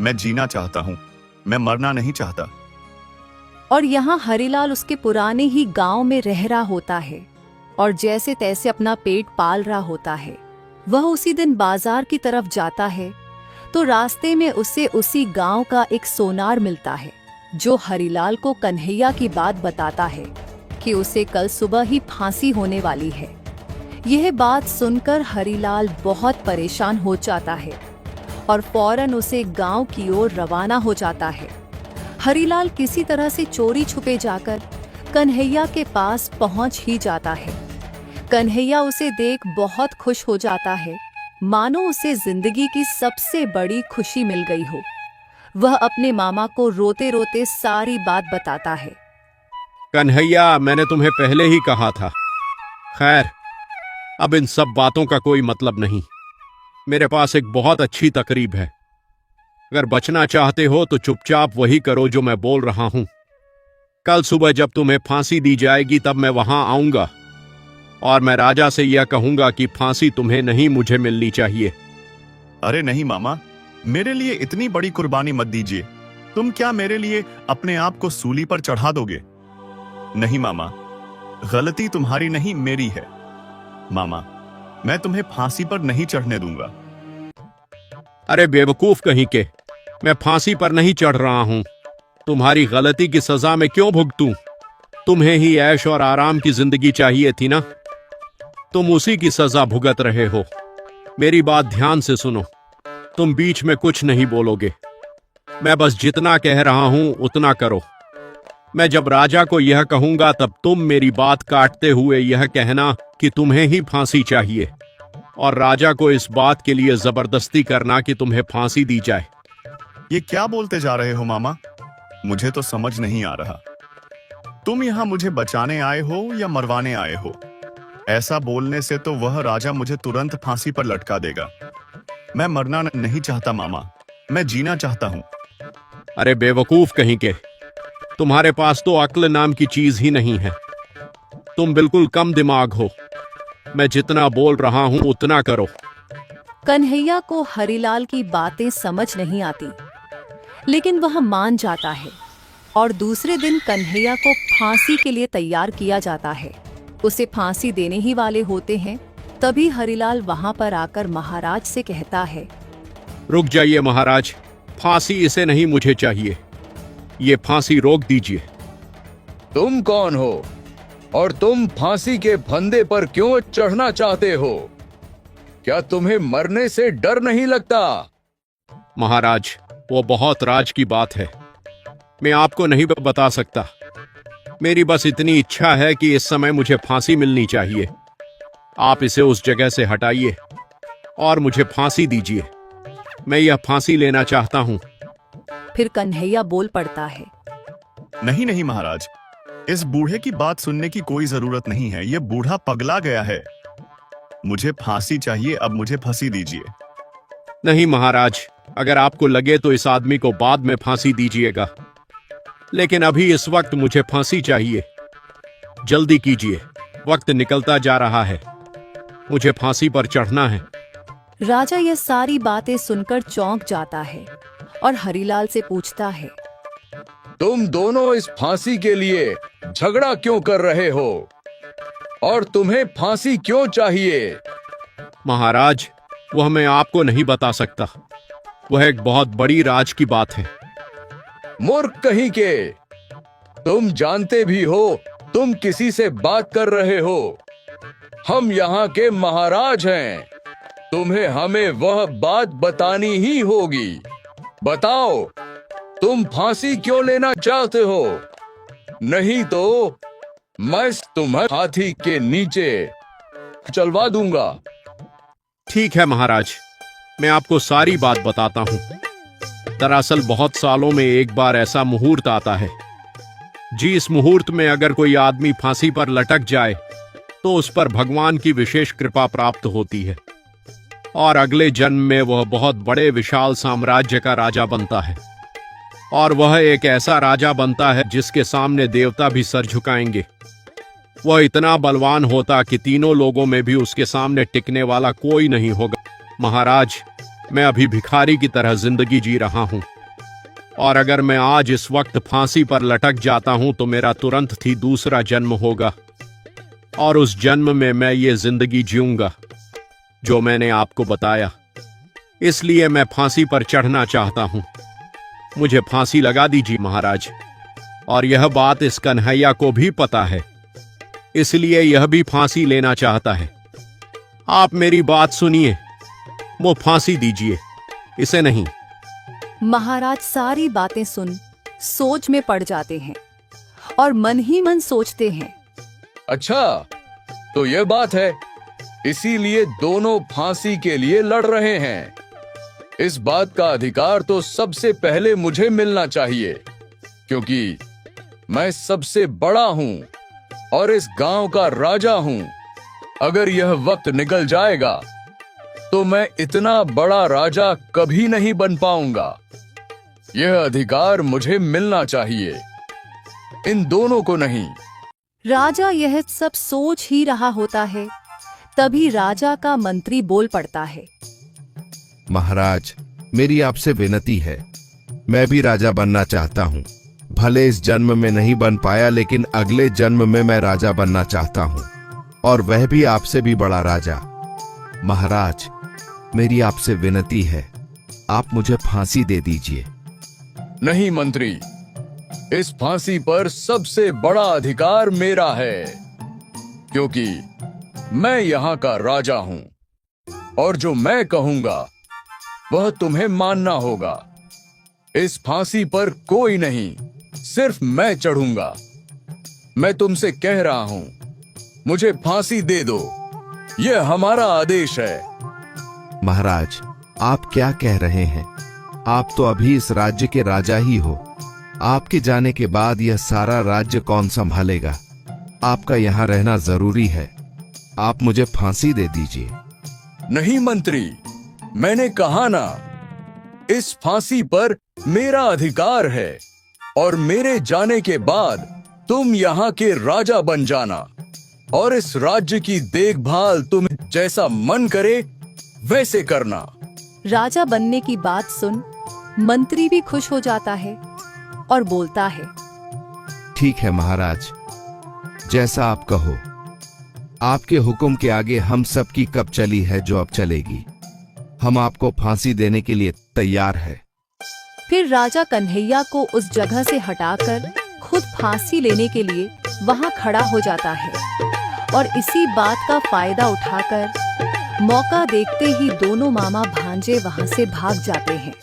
[SPEAKER 3] मैं जीना चाहता हूं, मैं मरना नहीं चाहता।
[SPEAKER 1] और यहाँ हरिलाल उसके पुराने ही गांव में रह रहा होता है और जैसे तैसे अपना पेट पाल रहा होता है। वह उसी दिन बाजार की तरफ जाता है तो रास्ते में उसे उसी गांव का एक सोनार मिलता है, जो हरिलाल को कन्हैया की बात बताता है कि उसे कल सुबह ही फांसी होने वाली है। यह बात सुनकर हरिलाल बहुत परेशान हो जाता है और फौरन उसे गांव की ओर रवाना हो जाता है। हरिलाल किसी तरह से चोरी छुपे जाकर कन्हैया के पास पहुंच ही जाता है। कन्हैया उसे देख बहुत खुश हो जाता है, मानो उसे जिंदगी की सबसे बड़ी खुशी मिल गई हो। वह अपने मामा को रोते रोते सारी बात बताता है।
[SPEAKER 2] कन्हैया, मैंने तुम्हें पहले ही कहा था। खैर, अब इन सब बातों का कोई मतलब नहीं। मेरे पास एक बहुत अच्छी तकरीब है। अगर बचना चाहते हो तो चुपचाप वही करो जो मैं बोल रहा हूं। कल सुबह जब तुम्हें फांसी दी जाएगी तब मैं वहां आऊंगा और मैं राजा से यह कहूंगा कि फांसी तुम्हें नहीं, मुझे मिलनी चाहिए।
[SPEAKER 3] अरे नहीं मामा, मेरे लिए इतनी बड़ी कुर्बानी मत दीजिए। तुम क्या मेरे लिए अपने आप को सूली पर चढ़ा दोगे? नहीं मामा, गलती तुम्हारी नहीं, मेरी है। मामा, मैं तुम्हें फांसी पर नहीं चढ़ने दूंगा।
[SPEAKER 2] अरे बेवकूफ कहीं के, मैं फांसी पर नहीं चढ़ रहा हूं। तुम्हारी गलती की सजा मैं क्यों भुगतूं? तुम्हें ही ऐश और आराम की जिंदगी चाहिए थी ना, तुम उसी की सजा भुगत रहे हो। मेरी बात ध्यान से सुनो, तुम बीच में कुछ नहीं बोलोगे। मैं बस जितना कह रहा हूं उतना करो। मैं जब राजा को यह कहूंगा तब तुम मेरी बात काटते हुए यह कहना कि तुम्हें ही फांसी चाहिए, और राजा को इस बात के लिए जबरदस्ती करना कि तुम्हें फांसी दी जाए।
[SPEAKER 3] ये क्या बोलते जा रहे हो मामा? मुझे तो समझ नहीं आ रहा। तुम यहाँ मुझे बचाने आए हो या मरवाने आए हो? ऐसा बोलने से तो वह राजा मुझे तुरंत फांसी पर लटका देगा। मैं मरना नहीं चाहता मामा, मैं जीना चाहता हूँ।
[SPEAKER 2] अरे बेवकूफ कहीं के, तुम्हारे पास तो अक्ल नाम की चीज ही नहीं है। तुम बिल्कुल कम दिमाग हो। मैं जितना बोल रहा हूं उतना करो।
[SPEAKER 1] कन्हैया को हरिलाल की बातें समझ नहीं आती, लेकिन वह मान जाता है और दूसरे दिन कन्हैया को फांसी के लिए तैयार किया जाता है। उसे फांसी देने ही वाले होते हैं, तभी हरिलाल वहां पर आकर महाराज से कहता है।
[SPEAKER 2] रुक जाइए महाराज, फांसी इसे नहीं, मुझे चाहिए। ये फांसी रोक दीजिए।
[SPEAKER 7] तुम कौन हो और तुम फांसी के फंदे पर क्यों चढ़ना चाहते हो? क्या तुम्हें मरने से डर नहीं लगता?
[SPEAKER 2] महाराज, वो बहुत राज की बात है, मैं आपको नहीं बता सकता। मेरी बस इतनी इच्छा है कि इस समय मुझे फांसी मिलनी चाहिए। आप इसे उस जगह से हटाइए और मुझे फांसी दीजिए। मैं यह फांसी लेना चाहता हूं।
[SPEAKER 1] फिर कन्हैया बोल पड़ता है।
[SPEAKER 3] नहीं नहीं महाराज, इस बूढ़े की बात सुनने की कोई जरूरत नहीं है। यह बूढ़ा पगला गया है। मुझे फांसी चाहिए, अब मुझे फांसी दीजिए।
[SPEAKER 2] नहीं महाराज, अगर आपको लगे तो इस आदमी को बाद में फांसी दीजिएगा, लेकिन अभी इस वक्त मुझे फांसी चाहिए। जल्दी कीजिए, वक्त निकलता जा रहा है, मुझे फांसी पर चढ़ना है।
[SPEAKER 1] राजा यह सारी बातें सुनकर चौंक जाता है और हरिलाल से पूछता है।
[SPEAKER 7] तुम दोनों इस फांसी के लिए झगड़ा क्यों कर रहे हो और तुम्हें फांसी क्यों चाहिए?
[SPEAKER 2] महाराज, वह मैं आपको नहीं बता सकता। वह एक बहुत बड़ी राज की बात है।
[SPEAKER 7] मूर्ख कहीं के, तुम जानते भी हो तुम किसी से बात कर रहे हो। हम यहाँ के महाराज हैं।
[SPEAKER 5] तुम्हें हमें वह बात बतानी ही होगी। बताओ, तुम फांसी क्यों लेना चाहते हो? नहीं तो मैं तुम्हें हाथी के नीचे चलवा दूंगा।
[SPEAKER 2] ठीक है महाराज, मैं आपको सारी बात बताता हूं। दरअसल बहुत सालों में एक बार ऐसा मुहूर्त आता है जी। इस मुहूर्त में अगर कोई आदमी फांसी पर लटक जाए तो उस पर भगवान की विशेष कृपा प्राप्त होती है और अगले जन्म में वह बहुत बड़े विशाल साम्राज्य का राजा बनता है। और वह एक ऐसा राजा बनता है जिसके सामने देवता भी सर झुकाएंगे। वह इतना बलवान होता कि तीनों लोगों में भी उसके सामने टिकने वाला कोई नहीं होगा। महाराज, मैं अभी भिखारी की तरह जिंदगी जी रहा हूं और अगर मैं आज इस वक्त फांसी पर लटक जाता हूं तो मेरा तुरंत ही दूसरा जन्म होगा और उस जन्म में मैं ये जिंदगी जीऊंगा जो मैंने आपको बताया। इसलिए मैं फांसी पर चढ़ना चाहता हूं। मुझे फांसी लगा दीजिए महाराज। और यह बात इस कन्हैया को भी पता है, इसलिए यह भी फांसी लेना चाहता है। आप मेरी बात सुनिए, वो फांसी दीजिए, इसे नहीं।
[SPEAKER 1] महाराज सारी बातें सुन सोच में पड़ जाते हैं और मन ही मन सोचते हैं।
[SPEAKER 5] अच्छा, तो यह बात है, इसीलिए दोनों फांसी के लिए लड़ रहे हैं। इस बात का अधिकार तो सबसे पहले मुझे मिलना चाहिए, क्योंकि मैं सबसे बड़ा हूं और इस गांव का राजा हूं। अगर यह वक्त निकल जाएगा तो मैं इतना बड़ा राजा कभी नहीं बन पाऊंगा। यह अधिकार मुझे मिलना चाहिए, इन दोनों को नहीं।
[SPEAKER 1] राजा यह सब सोच ही रहा होता है, तभी राजा का मंत्री बोल पड़ता है।
[SPEAKER 8] महाराज, मेरी आपसे विनती है, मैं भी राजा बनना चाहता हूँ। भले इस जन्म में नहीं बन पाया, लेकिन अगले जन्म में मैं राजा बनना चाहता हूँ, और वह भी आपसे भी बड़ा राजा। महाराज, मेरी आपसे विनती है, आप मुझे फांसी दे दीजिए।
[SPEAKER 5] नहीं मंत्री, इस फांसी पर सबसे बड़ा अधिकार मेरा है, क्योंकि मैं यहाँ का राजा हूं और जो मैं कहूंगा वह तुम्हें मानना होगा। इस फांसी पर कोई नहीं, सिर्फ मैं चढ़ूंगा। मैं तुमसे कह रहा हूं, मुझे फांसी दे दो, यह हमारा आदेश है।
[SPEAKER 8] महाराज, आप क्या कह रहे हैं? आप तो अभी इस राज्य के राजा ही हो। आपके जाने के बाद यह सारा राज्य कौन संभालेगा? आपका यहाँ रहना जरूरी है। आप मुझे फांसी दे दीजिए।
[SPEAKER 5] नहीं मंत्री, मैंने कहा ना, इस फांसी पर मेरा अधिकार है और मेरे जाने के बाद तुम यहाँ के राजा बन जाना और इस राज्य की देखभाल तुम जैसा मन करे वैसे करना।
[SPEAKER 1] राजा बनने की बात सुन मंत्री भी खुश हो जाता है और बोलता है,
[SPEAKER 8] ठीक है महाराज, जैसा आप कहो। आपके हुक्म के आगे हम सब की कब चली है जो अब चलेगी। हम आपको फांसी देने के लिए तैयार है।
[SPEAKER 1] फिर राजा कन्हैया को उस जगह से हटाकर खुद फांसी लेने के लिए वहां खड़ा हो जाता है और इसी बात का फायदा उठाकर मौका देखते ही दोनों मामा भांजे वहां से भाग जाते हैं।